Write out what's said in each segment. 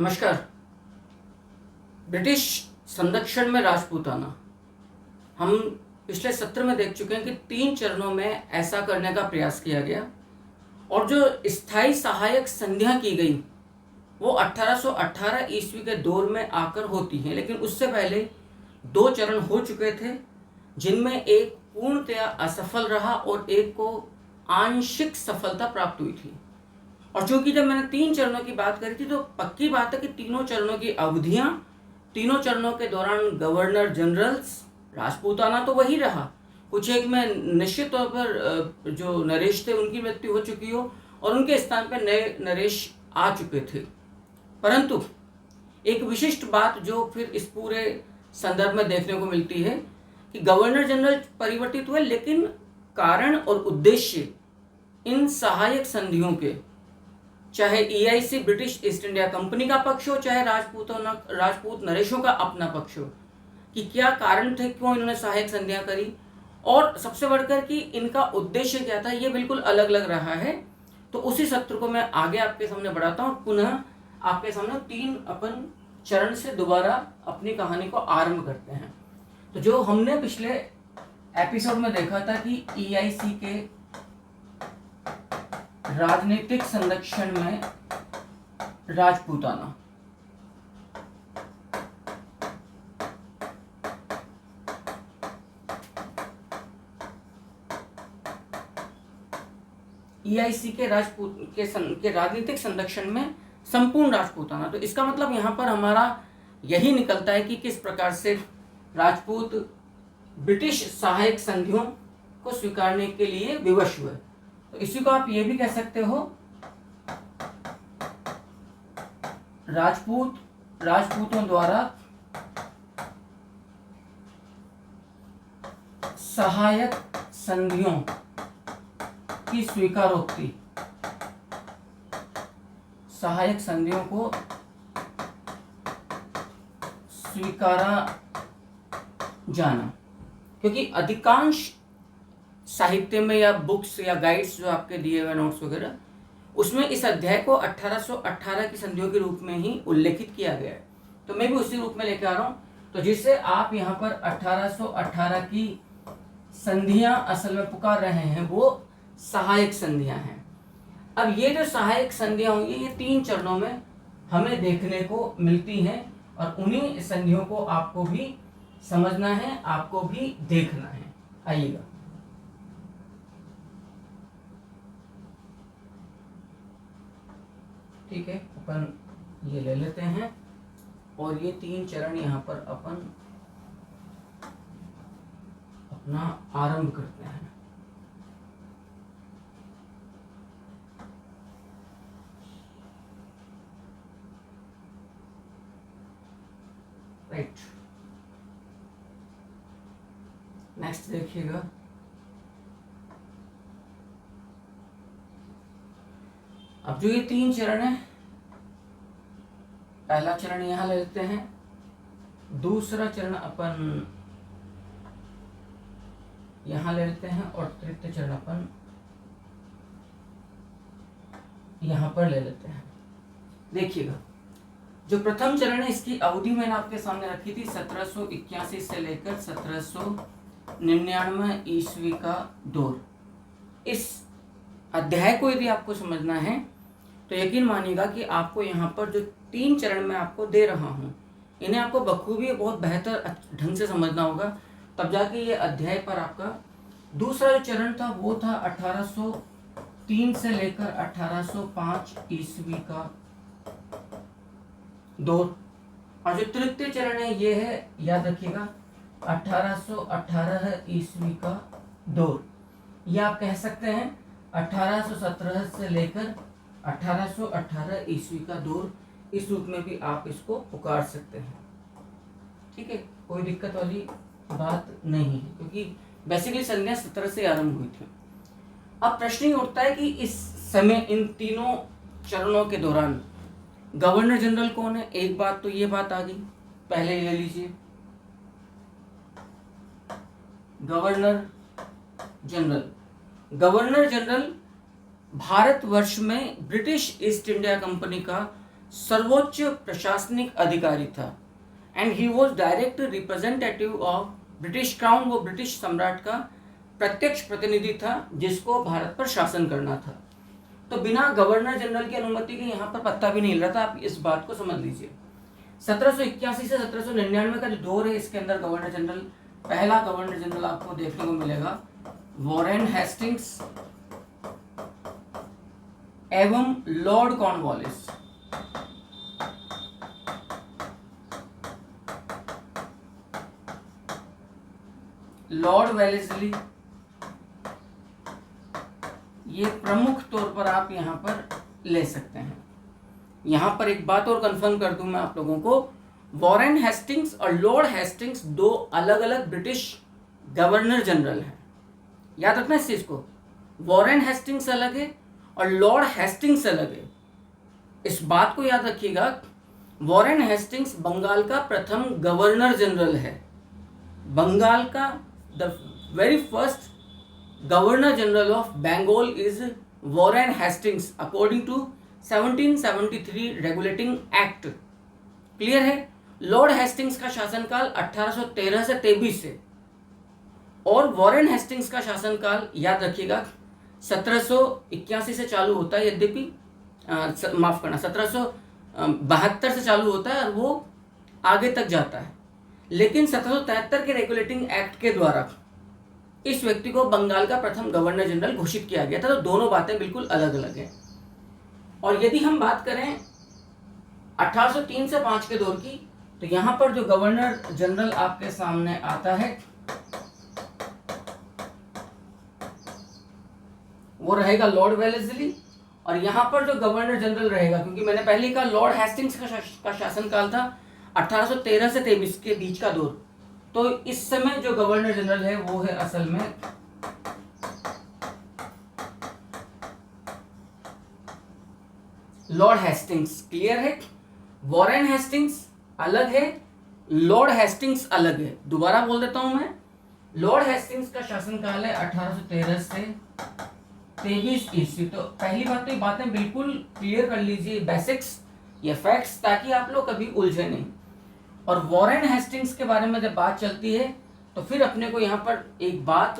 नमस्कार। ब्रिटिश संरक्षण में राजपूताना हम पिछले सत्र में देख चुके हैं कि 3 चरणों में ऐसा करने का प्रयास किया गया और जो स्थायी सहायक संधियां की गई वो 1818 ईस्वी के दौर में आकर होती हैं, लेकिन उससे पहले 2 चरण हो चुके थे जिनमें एक पूर्णतया असफल रहा और एक को आंशिक सफलता प्राप्त हुई थी। और चूंकि जब मैंने 3 चरणों की बात करी थी तो पक्की बात है कि तीनों चरणों की अवधियां, तीनों चरणों के दौरान गवर्नर जनरल्स राजपूताना तो वही रहा, कुछ एक में निश्चित तौर पर जो नरेश थे उनकी मृत्यु हो चुकी हो और उनके स्थान पर नए नरेश आ चुके थे। परंतु एक विशिष्ट बात जो फिर इस पूरे संदर्भ में देखने को मिलती है कि गवर्नर जनरल परिवर्तित हुए, लेकिन कारण और उद्देश्य इन सहायक संधियों के, चाहे EIC British east India company का पक्ष हो, चाहे राजपूत नरेशों का अपना पक्ष हो, कि क्या कारण थे, क्यों इन्होंने सहायक संधियां करी और सबसे बढ़कर कि इनका उद्देश्य क्या था, ये बिल्कुल अलग अलग रहा है। तो उसी सत्र को मैं आगे आपके सामने बढ़ाता हूँ, पुनः आपके सामने 3 अपन चरण से दोबारा अपनी कहानी को आरंभ करते हैं। तो जो हमने पिछले एपिसोड में देखा था कि ईआईसी के राजनीतिक संरक्षण में राजपूताना, ईआईसी के राजनीतिक संरक्षण में संपूर्ण राजपूताना, तो इसका मतलब यहाँ पर हमारा यही निकलता है कि किस प्रकार से राजपूत ब्रिटिश सहायक संधियों को स्वीकारने के लिए विवश हुए। तो इसी को आप ये भी कह सकते हो, राजपूतों द्वारा सहायक संधियों की स्वीकारोक्ति, सहायक संधियों को स्वीकारा जाना, क्योंकि अधिकांश साहित्य में या बुक्स या गाइड्स जो आपके दिए हुए नोट्स वगैरह, उसमें इस अध्याय को 1818 की संधियों के रूप में ही उल्लेखित किया गया है। तो मैं भी उसी रूप में लेकर आ रहा हूँ। तो जिससे आप यहाँ पर 1818 की संधियां असल में पुकार रहे हैं वो सहायक संधियां हैं। अब ये जो सहायक संधियां होंगी ये 3 चरणों में हमें देखने को मिलती हैं और उन्हीं संधियों को आपको भी समझना है, आपको भी देखना है। आइएगा, ठीक है, अपन ये ले लेते हैं और ये 3 चरण यहाँ पर अपन अपना आरंभ करते हैं। राइट, नेक्स्ट देखिएगा। अब जो ये 3 चरण है, पहला चरण यहां ले लेते हैं, दूसरा चरण अपन यहां ले लेते हैं और तृतीय चरण अपन यहां पर ले लेते हैं। देखिएगा, जो प्रथम चरण है इसकी अवधि मैंने आपके सामने रखी थी 1781 से लेकर 1799 ईस्वी का दौर। इस अध्याय को यदि आपको समझना है तो यकीन मानिएगा कि आपको यहाँ पर जो 3 चरण मैं आपको दे रहा हूँ इन्हें आपको बखूबी बहुत बेहतर ढंग से समझना होगा, तब जाके ये अध्याय पर आपका दूसरा जो चरण था वो था 1803 से लेकर 1805 ईस्वी का दौर। और जो तृतीय चरण है ये है, याद रखिएगा, 1818 ईस्वी का दौर। या आप कह सकते हैं 1817 से लेकर 1818 ईस्वी का दौर, इस रूप में भी आप इसको पुकार सकते हैं। ठीक है, कोई दिक्कत वाली बात नहीं है, क्योंकि बेसिकली संधियां 17 से आरंभ हुई थी। अब प्रश्न ये उठता है कि इस समय इन तीनों चरणों के दौरान गवर्नर जनरल कौन है। एक बात तो ये बात आ गई, पहले ले लीजिए, गवर्नर जनरल भारतवर्ष में ब्रिटिश ईस्ट इंडिया कंपनी का सर्वोच्च प्रशासनिक अधिकारी था and he was direct representative of British crown. वो ब्रिटिश सम्राट का प्रत्यक्ष प्रतिनिधि था जिसको भारत पर शासन करना था। तो बिना गवर्नर जनरल की अनुमति के यहाँ पर पत्ता भी नहीं हिल रहा था। आप इस बात को समझ लीजिए। 1781 से 1799 का जो दौर है, इसके अंदर गवर्नर जनरल, पहला गवर्नर जनरल आपको देखने को मिलेगा वॉरेन हेस्टिंग्स एवं लॉर्ड कॉर्नवालिस। लॉर्ड वेलेस्ली, ये प्रमुख तौर पर आप यहां पर ले सकते हैं। यहां पर एक बात और कंफर्म कर दूं मैं आप लोगों को, वॉरेन हेस्टिंग्स और लॉर्ड हेस्टिंग्स दो अलग अलग ब्रिटिश गवर्नर जनरल हैं। याद रखना इस चीज को, वॉरेन हेस्टिंग्स अलग है और लॉर्ड हेस्टिंग्स अलग है। इस बात को याद रखिएगा, वॉरेन हेस्टिंग्स बंगाल का प्रथम गवर्नर जनरल है। बंगाल का the very first governor general of Bengal is Warren Hastings according to 1773 regulating act. Clear है। लॉर्ड हेस्टिंग्स का शासनकाल 1813 से 23 से और वॉरेन हेस्टिंग्स का शासनकाल याद रखिएगा 1781 से चालू होता है, यद्यपि माफ करना 1772 से चालू होता है और वो आगे तक जाता है। लेकिन 1773 के रेगुलेटिंग एक्ट के द्वारा इस व्यक्ति को बंगाल का प्रथम गवर्नर जनरल घोषित किया गया था। तो दोनों बातें बिल्कुल अलग अलग हैं। और यदि हम बात करें 1803 से 5 के दौर की, तो यहां पर जो गवर्नर जनरल आपके सामने आता है वो रहेगा लॉर्ड वेलेस्ली। और यहां पर जो गवर्नर जनरल रहेगा, क्योंकि मैंने पहले कहा लॉर्ड हेस्टिंग्स का शासनकाल था 1813 से 23 के बीच का दौर, तो इस समय जो गवर्नर जनरल है वो है असल में लॉर्ड हेस्टिंग्स। क्लियर है। वॉरेन हेस्टिंग्स अलग है, लॉर्ड हेस्टिंग्स अलग है। दोबारा बोल देता हूं मैं, लॉर्ड हेस्टिंग्स का शासनकाल है 1813 से 23 ईस्वी। तो पहली बात तो ये बातें बिल्कुल क्लियर कर लीजिए, बेसिक्स या फैक्ट्स, ताकि आप लोग कभी उलझे नहीं। और वॉरेन हेस्टिंग्स के बारे में जब बात चलती है तो फिर अपने को यहाँ पर एक बात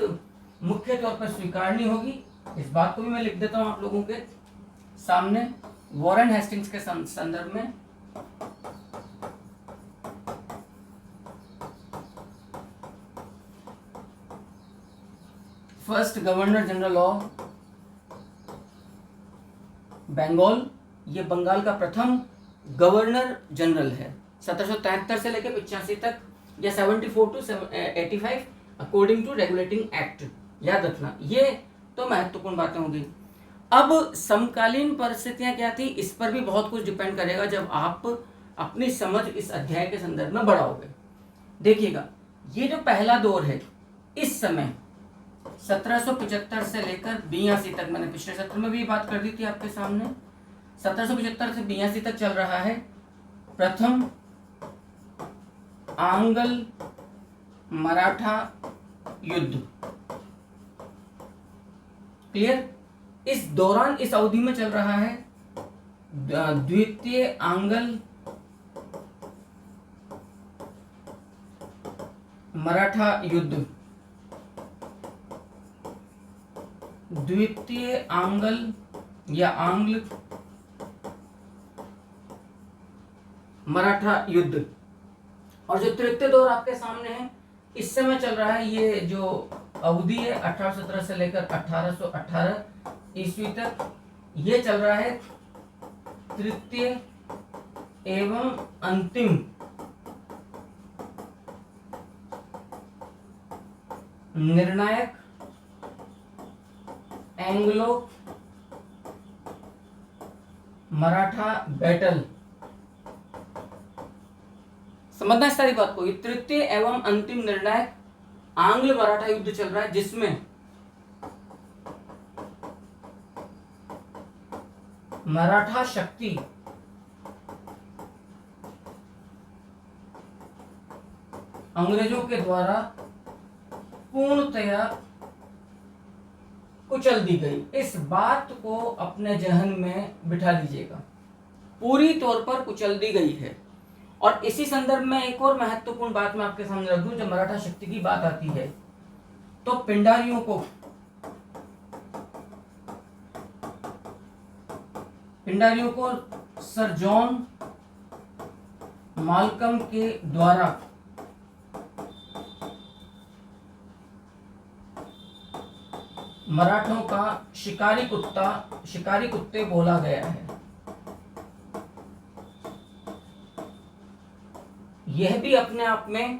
मुख्य तौर पर स्वीकारनी होगी। इस बात को भी मैं लिख देता हूँ आप लोगों के सामने वॉरेन हेस्टिंग्स के संदर्भ में। First governor general of Bengal, ये बंगाल का प्रथम गवर्नर जनरल है 1773 से लेकर 85 तक या 74 to 85 according to regulating act. याद रखना, ये तो महत्वपूर्ण बातें होंगी। अब समकालीन परिस्थितियां क्या थी, इस पर भी बहुत कुछ डिपेंड करेगा जब आप अपनी समझ इस अध्याय के संदर्भ में बढ़ाओगे। देखिएगा, ये जो पहला दौर है इस समय 1775 से लेकर 82 तक, मैंने पिछले सत्र में भी बात कर दी थी आपके सामने, 1775 से 82 तक चल रहा है प्रथम आंग्ल मराठा युद्ध। क्लियर। इस दौरान, इस अवधि में चल रहा है द्वितीय आंग्ल मराठा युद्ध। द्वितीय आंग्ल या आंग्ल मराठा युद्ध। और जो तृतीय दौर आपके सामने है इस समय चल रहा है, ये जो अवधि है 1817 से लेकर 1818 ईस्वी तक, ये चल रहा है तृतीय एवं अंतिम निर्णायक एंग्लो मराठा बैटल। समझना इस सारी बात को, ये तृतीय एवं अंतिम निर्णायक आंग्ल मराठा युद्ध चल रहा है, जिसमें मराठा शक्ति अंग्रेजों के द्वारा पूर्णतया कुचल दी गई। इस बात को अपने जहन में बिठा लीजिएगा। पूरी तौर पर कुचल दी गई है। और इसी संदर्भ में एक और महत्वपूर्ण बात मैं आपके सामने रख दूं, जब मराठा शक्ति की बात आती है तो पिंडारियों को सर जॉन मालकम के द्वारा मराठों का शिकारी कुत्ते बोला गया है। यह भी अपने आप में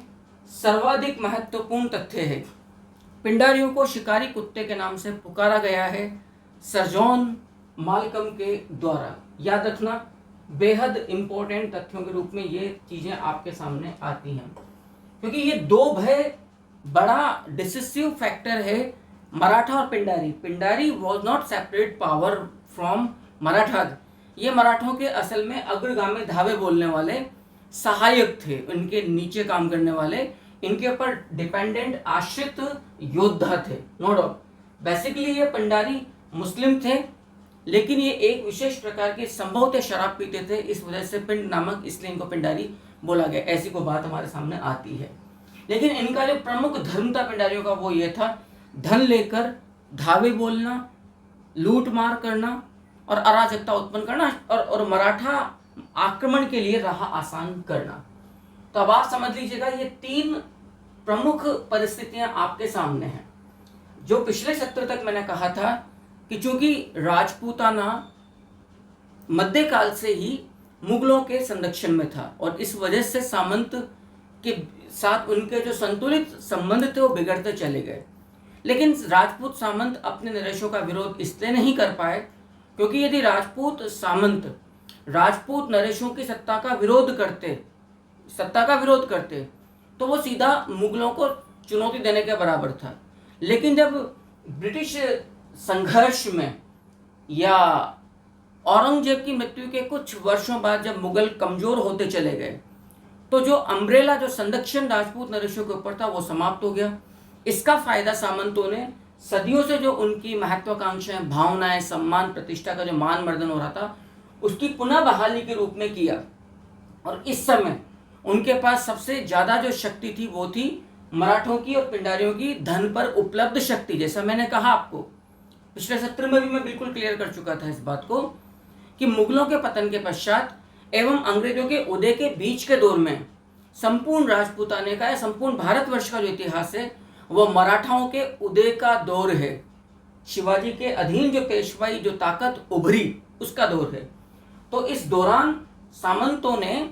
सर्वाधिक महत्वपूर्ण तथ्य है। पिंडारियों को शिकारी कुत्ते के नाम से पुकारा गया है सर जॉन मालकम के द्वारा। याद रखना, बेहद इंपॉर्टेंट तथ्यों के रूप में ये चीजें आपके सामने आती हैं, क्योंकि ये दो भय बड़ा डिसिसिव फैक्टर है मराठा और Pindari. Pindari was not separate power from Maratha. ये मराठों के असल में अग्रगामी धावे बोलने वाले सहायक थे, इनके नीचे काम करने वाले, इनके ऊपर डिपेंडेंट आश्रित योद्धा थे। नो डाउट, बेसिकली ये पिंडारी मुस्लिम थे, लेकिन ये एक विशेष प्रकार के संभवतः शराब पीते थे, इस वजह से पिंड नामक इसलिए इनको पिंडारी बोला गया। ऐसी कोई बात हमारे सामने आती है। लेकिन इनका जो प्रमुख धर्म था पिंडारियों का, वो ये था धन लेकर धावे बोलना, लूट मार करना और अराजकता उत्पन्न करना और मराठा आक्रमण के लिए राह आसान करना। तो अब आप समझ लीजिएगा, ये तीन प्रमुख परिस्थितियां आपके सामने हैं। जो पिछले सत्र तक मैंने कहा था कि चूंकि राजपूताना मध्यकाल से ही मुगलों के संरक्षण में था और इस वजह से सामंत के साथ उनके जो संतुलित संबंध थे वो बिगड़ते चले गए। लेकिन राजपूत सामंत अपने नरेशों का विरोध इसलिए नहीं कर पाए क्योंकि यदि राजपूत सामंत राजपूत नरेशों की सत्ता का विरोध करते तो वो सीधा मुगलों को चुनौती देने के बराबर था। लेकिन जब ब्रिटिश संघर्ष में या औरंगजेब की मृत्यु के कुछ वर्षों बाद जब मुगल कमजोर होते चले गए, तो जो अम्ब्रेला, जो संरक्षण राजपूत नरेशों के ऊपर था, वो समाप्त हो गया। इसका फायदा सामंतों ने सदियों से जो उनकी महत्वाकांक्षाएं, भावनाएं, सम्मान, प्रतिष्ठा का जो मान मर्दन हो रहा था, उसकी पुनः बहाली के रूप में किया। और इस समय उनके पास सबसे ज्यादा जो शक्ति थी वो थी मराठों की और पिंडारियों की धन पर उपलब्ध शक्ति। जैसा मैंने कहा आपको पिछले सत्र में भी मैं बिल्कुल क्लियर कर चुका था इस बात को कि मुगलों के पतन के पश्चात एवं अंग्रेजों के उदय के बीच के दौर में संपूर्ण राजपूताने का या संपूर्ण भारतवर्ष का जो इतिहास है वो मराठाओं के उदय का दौर है। शिवाजी के अधीन जो पेशवाई, जो ताकत उभरी, उसका दौर है। तो इस दौरान सामंतों ने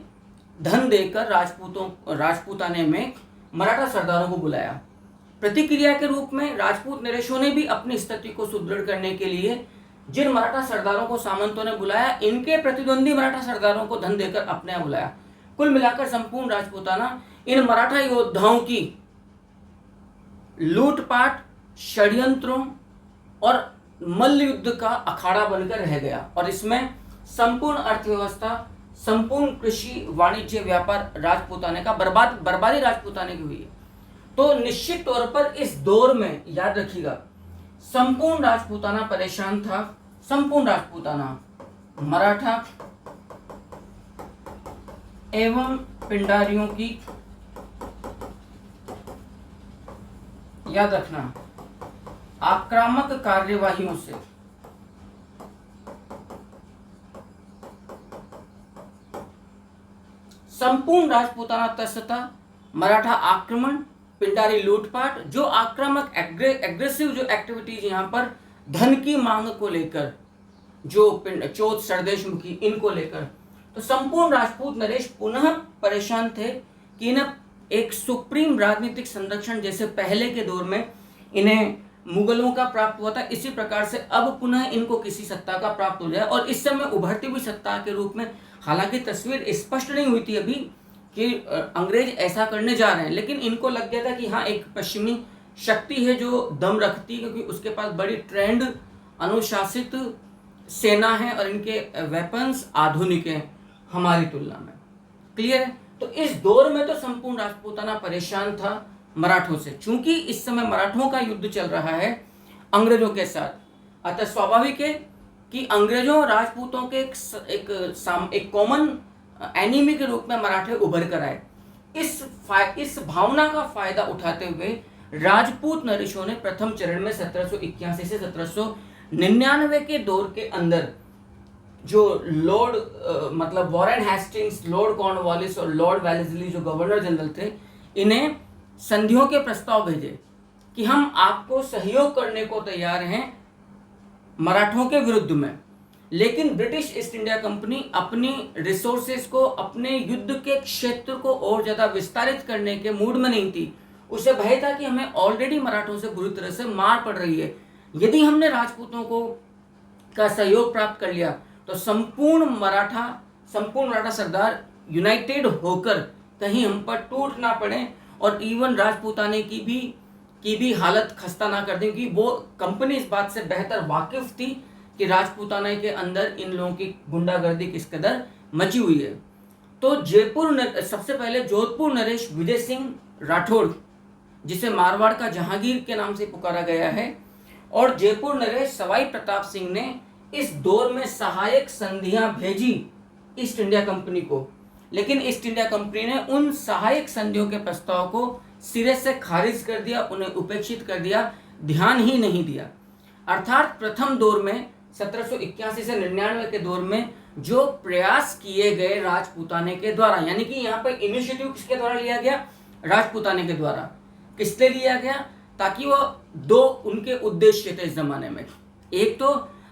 धन देकर राजपूताने में मराठा सरदारों को बुलाया। प्रतिक्रिया के रूप में राजपूत नरेशों ने भी अपनी स्थिति को सुदृढ़ करने के लिए जिन मराठा सरदारों को सामंतों ने बुलाया, इनके प्रतिद्वंदी मराठा सरदारों को धन देकर अपने यहाँ बुलाया। कुल मिलाकर संपूर्ण राजपूताना इन मराठा योद्धाओं की लूटपाट, षड्यंत्रों और मल्ल युद्ध का अखाड़ा बनकर रह गया। और इसमें संपूर्ण अर्थव्यवस्था, संपूर्ण कृषि, वाणिज्य, व्यापार राजपूताने का बर्बादी राजपूताने की हुई है। तो निश्चित तौर पर इस दौर में याद रखिएगा, संपूर्ण राजपूताना परेशान था। संपूर्ण राजपूताना, मराठा एवं पिंडारियों की, याद रखना, आक्रामक कार्यवाहियों से संपूर्ण राजपूताना त्रस्त, मराठा आक्रमण, पिंडारी लूटपाट, जो आक्रामक एग्रेसिव जो एक्टिविटीज यहाँ पर धन की मांग को लेकर, जो चौथ, सरदेशमुखी, इनको लेकर, तो संपूर्ण राजपूत नरेश पुनः परेशान थे कि इन्हें एक सुप्रीम राजनीतिक संरक्षण जैसे पहले के दौर में इन्हें मुगलों का प्राप्त हुआ था, इसी प्रकार से अब पुनः इनको किसी सत्ता का प्राप्त हो जाए। और इस समय उभरती हुई सत्ता के रूप में, हालांकि तस्वीर स्पष्ट नहीं हुई थी अभी कि अंग्रेज ऐसा करने जा रहे हैं, लेकिन इनको लग गया था कि हाँ, एक पश्चिमी शक्ति है जो दम रखती है, क्योंकि उसके पास बड़ी ट्रेंड, अनुशासित सेना है और इनके वेपन्स आधुनिक हैं हमारी तुलना में। क्लियर है? तो इस दौर में तो संपूर्ण राजपूताना परेशान था मराठों से, चूंकि इस समय मराठों का युद्ध चल रहा है अंग्रेजों के साथ। अतः स्वाभाविक है कि अंग्रेजों और राजपूतों के एक कॉमन एनिमी के रूप में मराठे उभर कर आए। इस भावना का फायदा उठाते हुए राजपूत नरेशों ने प्रथम चरण में 1781 से 1799 के दौर के अंदर जो लॉर्ड मतलब वॉरेन हेस्टिंग्स, लॉर्ड कॉर्नवालिस और लॉर्ड वेलेस्ली जो गवर्नर जनरल थे, इन्हें संधियों के प्रस्ताव भेजे कि हम आपको सहयोग करने को तैयार हैं मराठों के विरुद्ध में। लेकिन ब्रिटिश ईस्ट इंडिया कंपनी अपनी रिसोर्सेज को, अपने युद्ध के क्षेत्र को और ज्यादा विस्तारित करने के मूड में नहीं थी। उसे भय था कि हमें ऑलरेडी मराठों से बुरी तरह से मार पड़ रही है। यदि हमने राजपूतों का सहयोग प्राप्त कर लिया तो संपूर्ण मराठा सरदार यूनाइटेड होकर कहीं हम पर टूट ना पड़े और इवन राजपूताने की भी हालत खस्ता ना कर दें, क्योंकि वो कंपनी इस बात से बेहतर वाकिफ थी कि राजपूताना के अंदर इन लोगों की गुंडागर्दी किस कदर मची हुई है। तो सबसे पहले जोधपुर नरेश विजय सिंह राठौड़, जिसे मारवाड़ का जहांगीर के नाम से पुकारा गया है, और जयपुर नरेश सवाई प्रताप सिंह ने इस दौर में सहायक संधियां भेजी ईस्ट इंडिया कंपनी को। लेकिन ईस्ट इंडिया कंपनी ने उन सहायक संधियों के प्रस्ताव को सिरे से खारिज कर दिया, उन्हें उपेक्षित कर दिया, ध्यान ही नहीं दिया। अर्थात प्रथम दौर में 1781 से 99 के दौर में जो प्रयास किए गए राजपूताने के द्वारा, यानी कि यहाँ पर इनिशिएटिव किसके द्वारा लिया गया? राजपूताने के द्वारा। किसलिए लिया गया? ताकि वो दो उनके उद्देश्य थे इस जमाने में। एक तो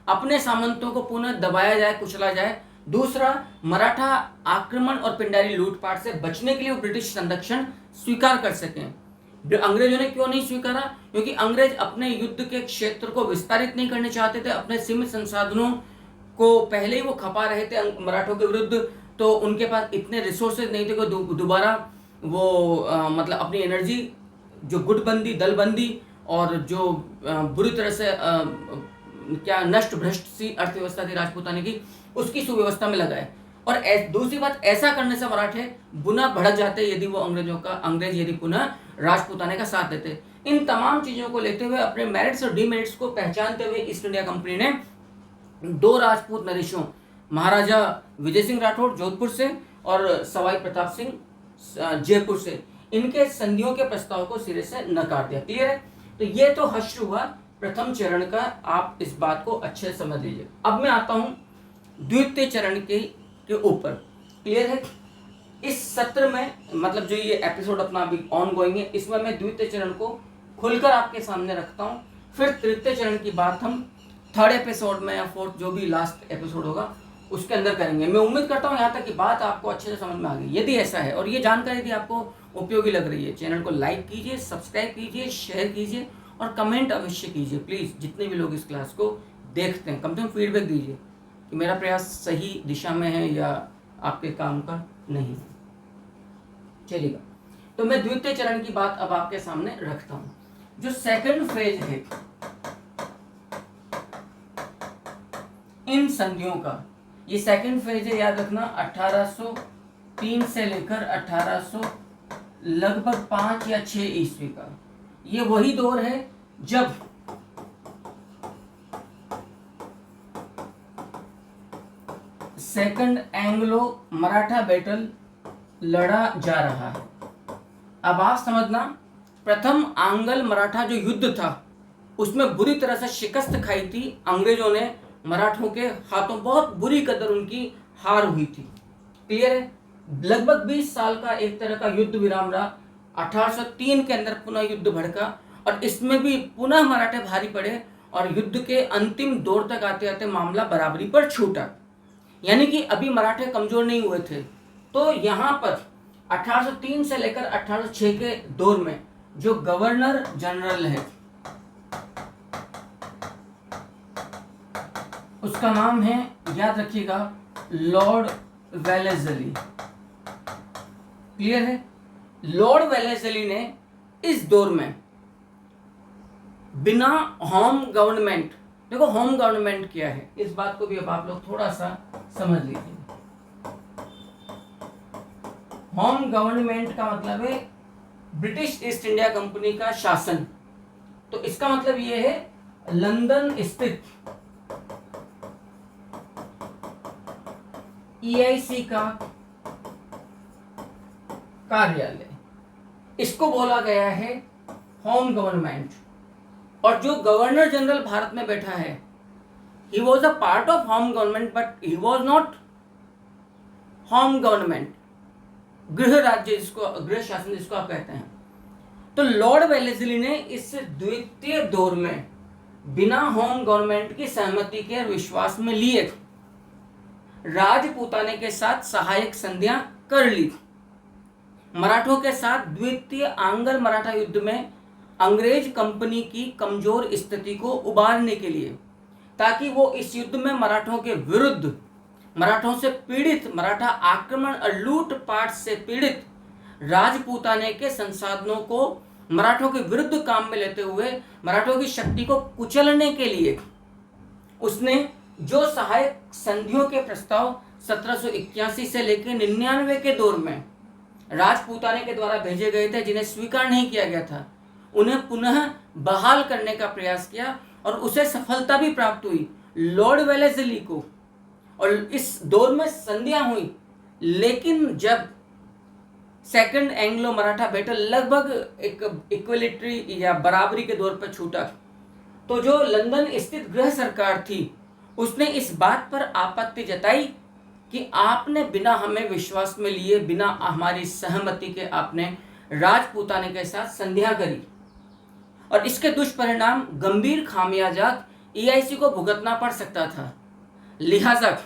अपने सामंतों को पुनः दबाया जाए, कुचला जाए। दूसरा, मराठा आक्रमण और पिंडारी लूटपाट से बचने के लिए वो ब्रिटिश संरक्षण स्वीकार कर सकें। अंग्रेजों ने क्यों नहीं स्वीकारा? क्योंकि अंग्रेज अपने युद्ध के क्षेत्र को विस्तारित नहीं करने चाहते थे। अपने सीमित संसाधनों को पहले ही वो खपा रहे थे मराठों के विरुद्ध, तो उनके पास इतने रिसोर्सेज नहीं थे कि दोबारा वो मतलब अपनी एनर्जी, जो गुटबंदी, दलबंदी और जो बुरी तरह से नष्ट भ्रष्ट सी अर्थव्यवस्था थी राजपूताने की, उसकी सुव्यवस्था में लगाए। और दूसरी बात, ऐसा करने से मराठे पुनः भड़क जाते यदि वो अंग्रेज यदि पुनः राजपूताने का साथ देते। इन तमाम चीजों को लेते हुए, अपने मेरिट्स और डीमेरिट्स को पहचानते हुए ईस्ट इंडिया कंपनी ने दो राजपूत नरेशों, महाराजा विजय सिंह राठौड़ जोधपुर से और सवाई प्रताप सिंह जयपुर से, इनके संधियों के प्रस्ताव को सिरे से नकार दिया। क्लियर है? तो ये तो हश्र हुआ प्रथम चरण का, आप इस बात को अच्छे से समझ लीजिए। अब मैं आता हूं द्वितीय चरण के ऊपर। क्लियर है? इस सत्र में, मतलब जो ये एपिसोड अपना अभी ऑन गोइंग है, इसमें मैं द्वितीय चरण को खुलकर आपके सामने रखता हूं। फिर तृतीय चरण की बात हम थर्ड एपिसोड में या फोर्थ, जो भी लास्ट एपिसोड होगा, उसके अंदर करेंगे। मैं उम्मीद करता हूं यहाँ तक की बात आपको अच्छे से समझ में आ गई। यदि ऐसा है और ये जानकारी यदि आपको उपयोगी लग रही है, चैनल को लाइक कीजिए, सब्सक्राइब कीजिए, शेयर कीजिए और कमेंट अवश्य कीजिए। प्लीज़, जितने भी लोग इस क्लास को देखते हैं, कम से कम फीडबैक दीजिए कि मेरा प्रयास सही दिशा में है या आपके काम का नहीं है। चलिएगा, तो मैं द्वितीय चरण की बात अब आपके सामने रखता हूं। जो सेकंड फेज है इन संधियों का, ये सेकंड फेज है, याद रखना, 1803 से लेकर 1800 लगभग 5 या 6 ईस्वी का। ये वही दौर है जब सेकंड एंग्लो मराठा बैटल लड़ा जा रहा है। अब आप समझना, प्रथम आंग्ल मराठा जो युद्ध था उसमें बुरी तरह से शिकस्त खाई थी अंग्रेजों ने। मराठों के हाथों बहुत बुरी कदर उनकी हार हुई थी। क्लियर है? लगभग 20 साल का एक तरह का युद्ध विराम रहा। 1803 के अंदर पुनः युद्ध भड़का और इसमें भी पुनः मराठे भारी पड़े और युद्ध के अंतिम दौर तक आते आते मामला बराबरी पर छूटा। यानी कि अभी मराठे कमजोर नहीं हुए थे। तो यहाँ पर 1803 से लेकर 1806 के दौर में जो गवर्नर जनरल है उसका नाम है, याद रखिएगा, लॉर्ड वेलेस्ली। क्लियर है? लॉर्ड वेलेस्ली ने इस दौर में बिना होम गवर्नमेंट, देखो होम गवर्नमेंट क्या है, इस बात को भी अब आप लोग थोड़ा सा समझ लीजिए। होम गवर्नमेंट का मतलब है ब्रिटिश ईस्ट इंडिया कंपनी का शासन। तो इसका मतलब यह है लंदन स्थित EIC का कार्यालय, इसको बोला गया है होम गवर्नमेंट। और जो गवर्नर जनरल भारत में बैठा है, he was a part of home government but he was not home government, गृह राज्य जिसको, गृह शासन जिसको आप कहते हैं। तो लॉर्ड वेलेस्ली ने इस द्वितीय दौर में बिना होम गवर्नमेंट की सहमति के विश्वास में लिए राजपूताने के साथ सहायक संधियां कर ली। मराठों के साथ द्वितीय आंग्ल मराठा युद्ध में अंग्रेज कंपनी की कमजोर स्थिति को उबारने के लिए, ताकि वो इस युद्ध में मराठों के विरुद्ध, मराठों से पीड़ित, मराठा आक्रमण और लूटपाट से पीड़ित राजपूताने के संसाधनों को मराठों के विरुद्ध काम में लेते हुए मराठों की शक्ति को कुचलने के लिए उसने जो सहायक संधियों के प्रस्ताव 1781 से लेकर 99 के दौर में राजपूताने के द्वारा भेजे गए थे, जिन्हें स्वीकार नहीं किया गया था, उन्हें पुनः बहाल करने का प्रयास किया और उसे सफलता भी प्राप्त हुई लॉर्ड वेलेस्ली को। और इस दौर में संधियां हुई, लेकिन जब सेकंड एंग्लो मराठा बैटल लगभग एक इक्वलिटी या बराबरी के दौर पर छूटा, तो जो लंदन स्थित गृह सरकार थी उसने इस बात पर आपत्ति जताई कि आपने बिना हमें विश्वास में लिए, बिना हमारी सहमति के आपने राजपूताने के साथ संधियां करी और इसके दुष्परिणाम गंभीर खामियाजा EIC को भुगतना पड़ सकता था। लिहाजा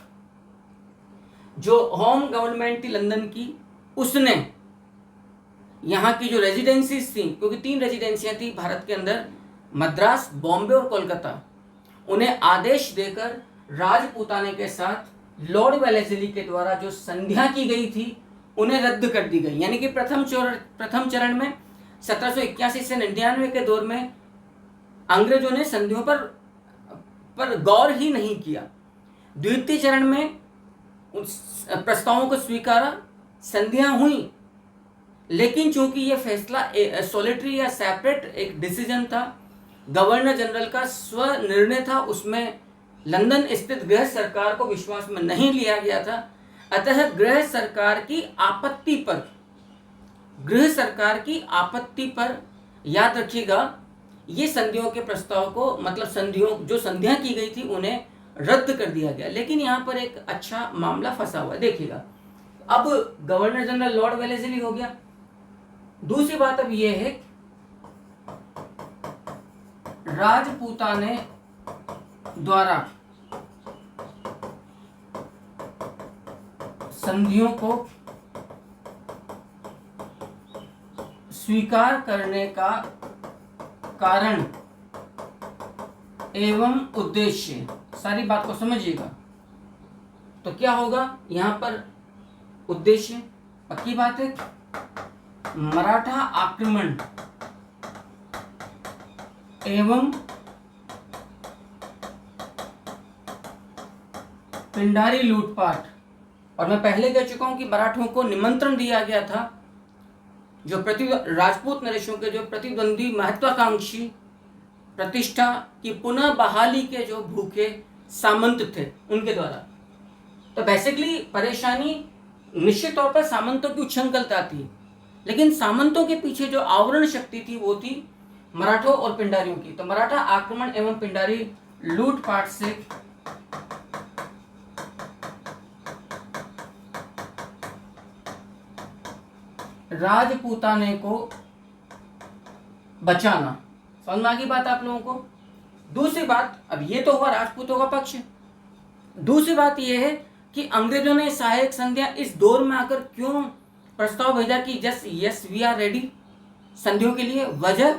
जो होम गवर्नमेंट थी लंदन की, उसने यहाँ की जो रेजिडेंसीज थी, क्योंकि 3 रेजिडेंसियां थी भारत के अंदर, मद्रास, बॉम्बे और कोलकाता, उन्हें आदेश देकर राजपूताने के साथ लॉर्ड वेलेस्ली के द्वारा जो संधियां की गई थी उन्हें रद्द कर दी गई। यानी कि प्रथम चरण में 1781 से 99 के दौर में अंग्रेजों ने संधियों पर गौर ही नहीं किया। द्वितीय चरण में उस प्रस्तावों को स्वीकारा, संधियां हुई, लेकिन चूंकि यह फैसला सॉलिटरी या सेपरेट एक डिसीजन था, गवर्नर जनरल का स्व निर्णय था, उसमें लंदन स्थित गृह सरकार को विश्वास में नहीं लिया गया था। अतः गृह सरकार की आपत्ति पर याद रखिएगा, ये संधियों के प्रस्ताव को, मतलब जो संधियां की गई थी उन्हें रद्द कर दिया गया। लेकिन यहाँ पर एक अच्छा मामला फंसा हुआ है, देखिएगा। अब गवर्नर जनरल लॉर्ड वेलेस्ली हो गया। दूसरी बात अब यह है, राजपूताने द्वारा संधियों को स्वीकार करने का कारण एवं उद्देश्य, सारी बात को समझिएगा। तो क्या होगा यहां पर उद्देश्य, पक्की बात है, मराठा आक्रमण एवं पिंडारी लूटपाट। और मैं पहले कह चुका हूं कि मराठों को निमंत्रण दिया गया था, जो राजपूत नरेशों के जो प्रतिद्वंदी महत्वाकांक्षी, प्रतिष्ठा की पुनः बहाली के जो भूखे सामंत थे उनके द्वारा। तो बेसिकली परेशानी निश्चित तौर पर सामंतों की उच्छृंखलता थी, लेकिन सामंतों के पीछे जो आवरण शक्ति थी वो थी मराठों और पिंडारियों की। तो मराठा आक्रमण एवं पिंडारी लूटपाट से राजपूताने को बचाना, समझ में आ गई बात आप लोगों को। दूसरी बात, अब ये तो हुआ राजपूतों का पक्ष। दूसरी बात यह है कि अंग्रेजों ने सहायक संधियां इस दौर में आकर क्यों प्रस्ताव भेजा कि यस वी आर रेडी संधियों के लिए। वजह,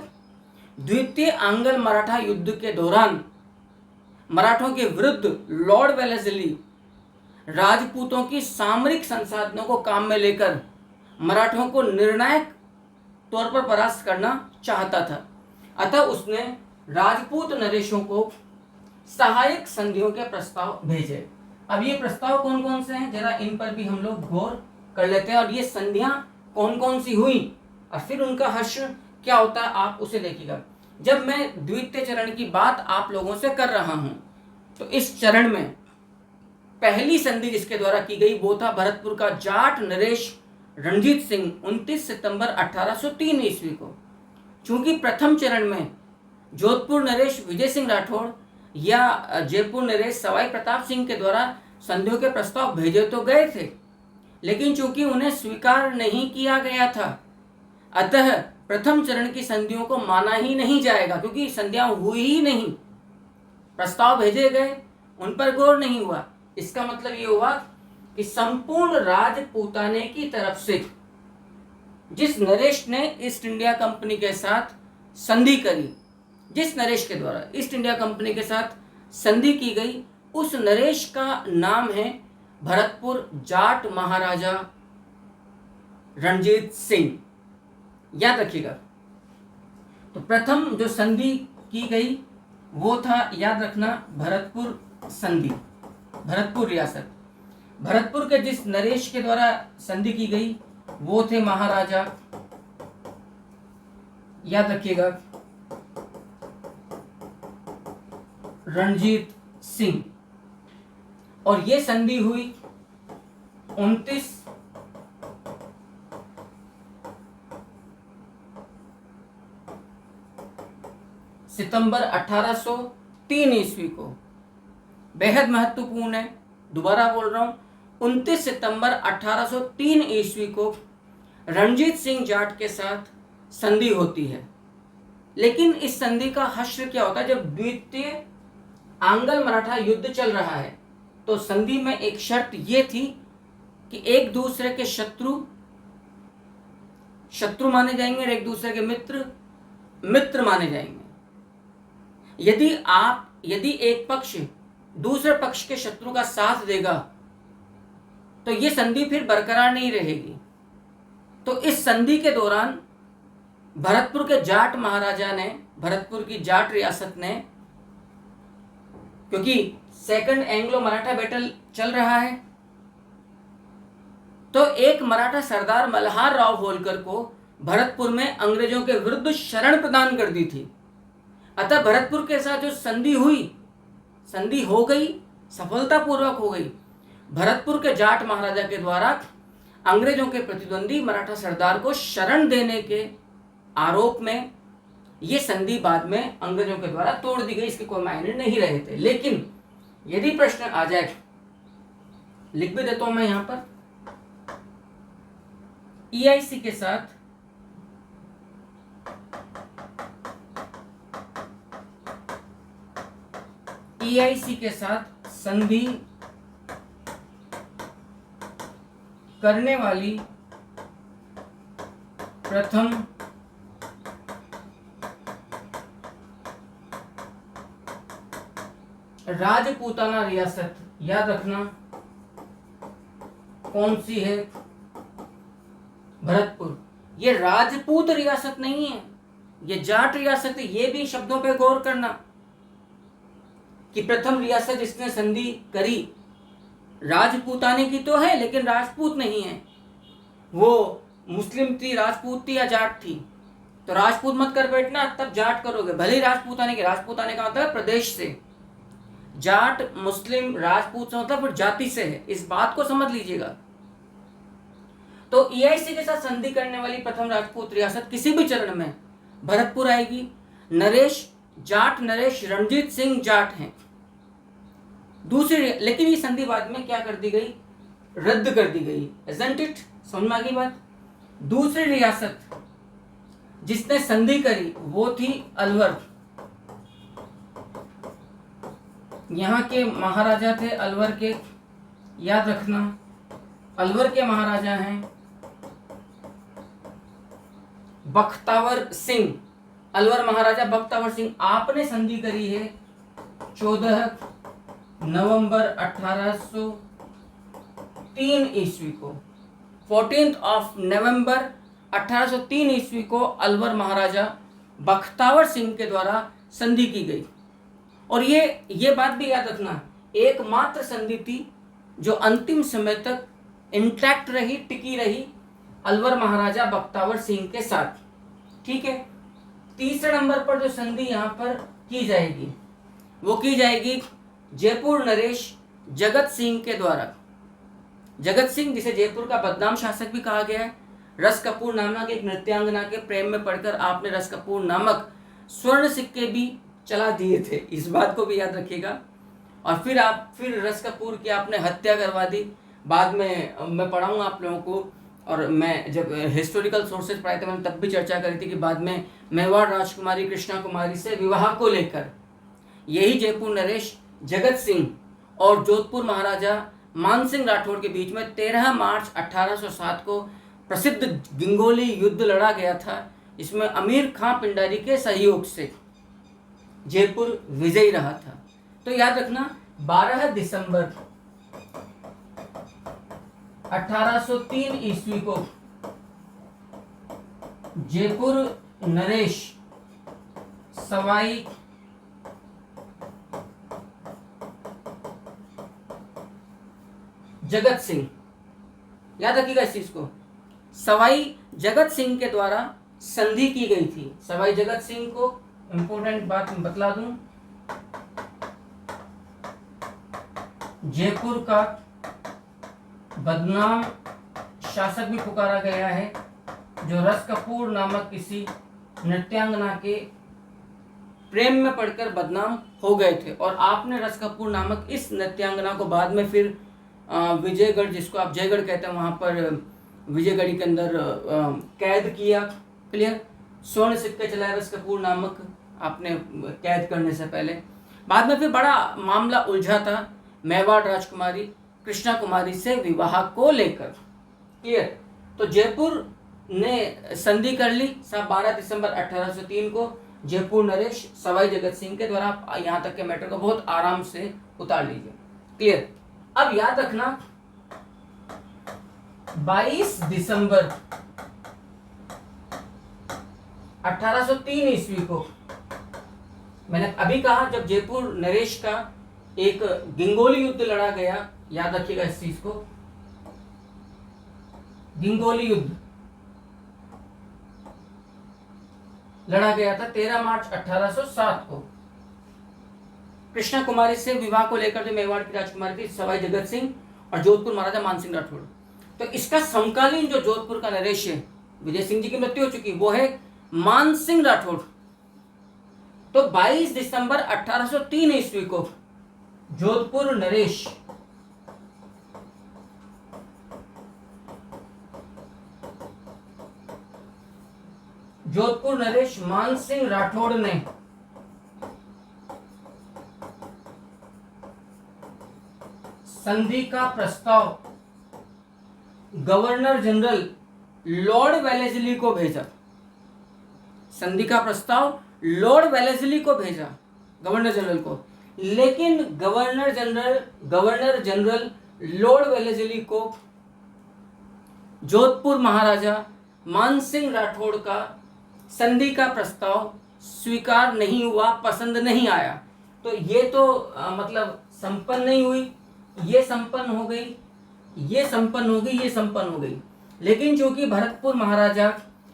द्वितीय आंग्ल मराठा युद्ध के दौरान मराठों के विरुद्ध लॉर्ड वेलेस्ली राजपूतों की सामरिक संसाधनों को काम में लेकर मराठों को निर्णायक तौर पर परास्त करना चाहता था। अतः उसने राजपूत नरेशों को सहायक संधियों के प्रस्ताव भेजे। अब ये प्रस्ताव कौन कौन से हैं, जरा इन पर भी हम लोग गौर कर लेते हैं, और ये संधियां कौन कौन सी हुई और फिर उनका हर्ष क्या होता है आप उसे देखिएगा। जब मैं द्वितीय चरण की बात आप लोगों से कर रहा हूं, तो इस चरण में पहली संधि जिसके द्वारा की गई वो था भरतपुर का जाट नरेश रणजीत सिंह 29 सितंबर 1803 ईस्वी को। चूंकि प्रथम चरण में जोधपुर नरेश विजय सिंह राठौड़ या जयपुर नरेश सवाई प्रताप सिंह के द्वारा संधियों के प्रस्ताव भेजे तो गए थे, लेकिन चूंकि उन्हें स्वीकार नहीं किया गया था, अतः प्रथम चरण की संधियों को माना ही नहीं जाएगा, क्योंकि संधियां हुई ही नहीं। प्रस्ताव भेजे गए, उन पर गौर नहीं हुआ। इसका मतलब ये हुआ कि संपूर्ण राजपूताने की तरफ से जिस नरेश ने ईस्ट इंडिया कंपनी के साथ संधि करी, जिस नरेश के द्वारा ईस्ट इंडिया कंपनी के साथ संधि की गई, उस नरेश का नाम है भरतपुर जाट महाराजा रणजीत सिंह। याद रखिएगा। तो प्रथम जो संधि की गई वो था, याद रखना, भरतपुर संधि, भरतपुर रियासत। भरतपुर के जिस नरेश के द्वारा संधि की गई वो थे महाराजा, याद रखिएगा, रणजीत सिंह। और ये संधि हुई 29 सितंबर 1803 ईस्वी को। बेहद महत्वपूर्ण है, दोबारा बोल रहा हूं, 29 सितंबर 1803 ईस्वी को रणजीत सिंह जाट के साथ संधि होती है। लेकिन इस संधि का हश्र क्या होता है? जब द्वितीय आंग्ल मराठा युद्ध चल रहा है तो संधि में एक शर्त ये थी कि एक दूसरे के शत्रु माने जाएंगे और एक दूसरे के मित्र माने जाएंगे। यदि एक पक्ष दूसरे पक्ष के शत्रु का साथ देगा तो ये संधि फिर बरकरार नहीं रहेगी। तो इस संधि के दौरान भरतपुर के जाट महाराजा ने, भरतपुर की जाट रियासत ने, क्योंकि सेकंड एंग्लो मराठा बैटल चल रहा है, तो एक मराठा सरदार मल्हार राव होलकर को भरतपुर में अंग्रेजों के विरुद्ध शरण प्रदान कर दी थी। अतः भरतपुर के साथ जो संधि हो गई, सफलतापूर्वक हो गई। भरतपुर के जाट महाराजा के द्वारा अंग्रेजों के प्रतिद्वंदी मराठा सरदार को शरण देने के आरोप में ये संधि बाद में अंग्रेजों के द्वारा तोड़ दी गई। इसके कोई मायने नहीं रहे थे। लेकिन यदि प्रश्न आ जाए, लिख भी देता हूं मैं यहां पर, EIC के साथ संधि करने वाली प्रथम राजपूताना रियासत, याद रखना, कौन सी है? भरतपुर। ये राजपूत रियासत नहीं है, ये जाट रियासत है। ये भी शब्दों पे गौर करना कि प्रथम रियासत जिसने संधि करी राजपूताने की तो है, लेकिन राजपूत नहीं है। वो मुस्लिम थी, राजपूत थी या जाट थी। तो राजपूत मत कर बैठना, तब जाट करोगे। भले ही राजपूताने का मतलब प्रदेश से, जाट मुस्लिम राजपूत से मतलब जाति से है। इस बात को समझ लीजिएगा। तो EIC के साथ संधि करने वाली प्रथम राजपूत रियासत किसी भी चरण में भरतपुर आएगी। जाट नरेश रणजीत सिंह जाट हैं। दूसरी, लेकिन ये संधि बाद में क्या कर दी गई? रद्द कर दी गई। Isn't it? समझ में आ गई बात? दूसरी रियासत जिसने संधि करी वो थी अलवर। यहाँ के महाराजा थे अलवर के, याद रखना, अलवर के महाराजा हैं बख्तावर सिंह। अलवर महाराजा बख्तावर सिंह, आपने संधि करी है 14 नवंबर 1803 ईस्वी को। 14 नवंबर 1803 ईस्वी को अलवर महाराजा बख्तावर सिंह के द्वारा संधि की गई। और ये बात भी याद रखना, एकमात्र संधि थी जो अंतिम समय तक इंटैक्ट रही, टिकी रही, अलवर महाराजा बख्तावर सिंह के साथ। ठीक है। तीसरे नंबर पर जो संधि यहां पर की जाएगी वो की जाएगी जयपुर नरेश जगत सिंह के द्वारा, जगत सिंह जिसे जयपुर का बदनाम शासक भी कहा गया है, रस कपूर नामक एक नृत्यांगना के प्रेम में पड़कर आपने रस कपूर नामक स्वर्ण सिक्के भी चला दिए थे, इस बात को भी याद रखिएगा। और फिर रस कपूर की आपने हत्या करवा दी। बाद में मैं पढ़ाऊंगा आप लोगों को, और मैं जब हिस्टोरिकल सोर्सेज पढ़ाए थे मैंने तब भी चर्चा करी थी कि बाद में मेवाड़ राजकुमारी कृष्णा कुमारी से विवाह को लेकर यही जयपुर नरेश जगत सिंह और जोधपुर महाराजा मानसिंह राठौड़ के बीच में 13 मार्च 1807 को प्रसिद्ध गिंगोली युद्ध लड़ा गया था। इसमें अमीर खां पिंडारी के सहयोग से जयपुर विजयी रहा था। तो याद रखना 12 दिसंबर 1803 ईस्वी को जयपुर नरेश सवाई जगत सिंह, याद रखिएगा इस चीज को, सवाई जगत सिंह के द्वारा संधि की गई थी। सवाई जगत सिंह को इंपॉर्टेंट बात मैं बतला दूं, जयपुर का बदनाम शासक भी पुकारा गया है, जो रस कपूर नामक किसी नृत्यांगना के प्रेम में पड़कर बदनाम हो गए थे। और आपने रस कपूर नामक इस नृत्यांगना को बाद में फिर विजयगढ़, जिसको आप जयगढ़ कहते हैं, वहाँ पर विजयगढ़ी के अंदर कैद किया। क्लियर। स्वर्ण सिक्के चलाए रस कपूर नामक आपने कैद करने से पहले। बाद में फिर बड़ा मामला उलझा था मेवाड़ राजकुमारी कृष्णा कुमारी से विवाह को लेकर। क्लियर। तो जयपुर ने संधि कर ली 12 दिसंबर 1803 को जयपुर नरेश सवाई जगत सिंह के द्वारा। आप यहाँ तक के मैटर को बहुत आराम से उतार लीजिए। क्लियर। अब याद रखना 22 दिसंबर 1803 ईस्वी को, मैंने अभी कहा जब जयपुर नरेश का एक गिंगोली युद्ध लड़ा गया, याद रखिएगा इस चीज को, गिंगोली युद्ध लड़ा गया था 13 मार्च 1807 को। कृष्णा कुमारी से विवाह को लेकर जो मेवाड़ की राजकुमारी थी सवाई जगत सिंह और जोधपुर महाराजा मानसिंह राठौड़। तो इसका समकालीन जो जोधपुर का नरेश है, विजय सिंह जी की मृत्यु हो चुकी, वो है मानसिंह राठौड़। तो 22 दिसंबर 1803 ईस्वी को जोधपुर नरेश मानसिंह राठौड़ ने संधि का प्रस्ताव गवर्नर जनरल लॉर्ड वेलेस्ली को भेजा। संधि का प्रस्ताव लॉर्ड वेलेस्ली को भेजा, गवर्नर जनरल को। लेकिन गवर्नर जनरल लॉर्ड वेलेस्ली को जोधपुर महाराजा मानसिंह राठौड़ का संधि का प्रस्ताव स्वीकार नहीं हुआ, पसंद नहीं आया। तो ये तो मतलब संपन्न नहीं हुई, ये संपन्न हो गई, ये संपन्न हो गई, ये संपन्न हो गई। लेकिन चूंकि भरतपुर महाराजा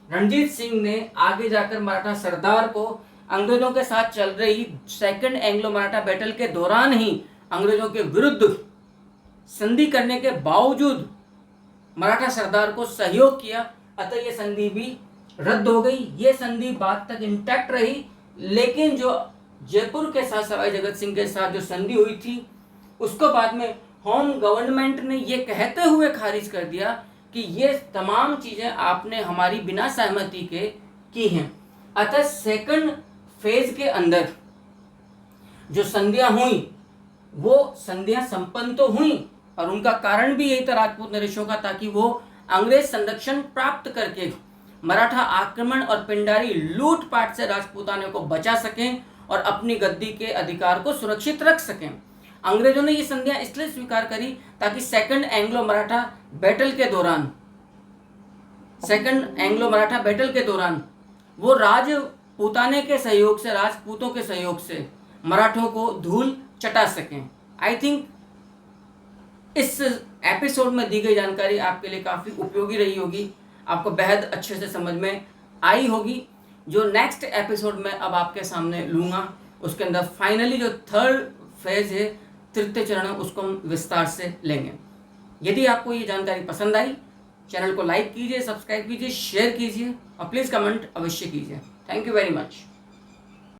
रणजीत सिंह ने आगे जाकर मराठा सरदार को अंग्रेजों के साथ चल रही सेकंड एंग्लो मराठा बैटल के दौरान ही अंग्रेजों के विरुद्ध संधि करने के बावजूद मराठा सरदार को सहयोग किया, अतः ये संधि भी रद्द हो गई। ये संधि बाद तक इंटैक्ट रही, लेकिन जो जयपुर के साथ सवाई जगत सिंह के साथ जो संधि हुई थी उसको बाद में होम गवर्नमेंट ने ये कहते हुए खारिज कर दिया कि ये तमाम चीजें आपने हमारी बिना सहमति के की हैं। अतः सेकंड फेज के अंदर जो संधियां हुई वो संधियां संपन्न तो हुई, और उनका कारण भी यही था राजपूत नरेशों का, ताकि वो अंग्रेज संरक्षण प्राप्त करके मराठा आक्रमण और पिंडारी लूटपाट से राजपूताने को बचा सकें और अपनी गद्दी के अधिकार को सुरक्षित रख सकें। अंग्रेजों ने ये संधियां इसलिए स्वीकार करी ताकि सेकंड एंग्लो मराठा बैटल के दौरान वो राजपूताने के सहयोग से, राजपूतों के सहयोग से मराठों को धूल चटा सकें। आई थिंक इस एपिसोड में दी गई जानकारी आपके लिए काफ़ी उपयोगी रही होगी, आपको बेहद अच्छे से समझ में आई होगी। जो नेक्स्ट एपिसोड में अब आपके सामने लूँगा उसके अंदर फाइनली जो थर्ड फेज है, तृतीय चरण है उसको हम विस्तार से लेंगे। यदि आपको ये जानकारी पसंद आई, चैनल को लाइक कीजिए, सब्सक्राइब कीजिए, शेयर कीजिए और प्लीज़ कमेंट अवश्य कीजिए। Thank you very much.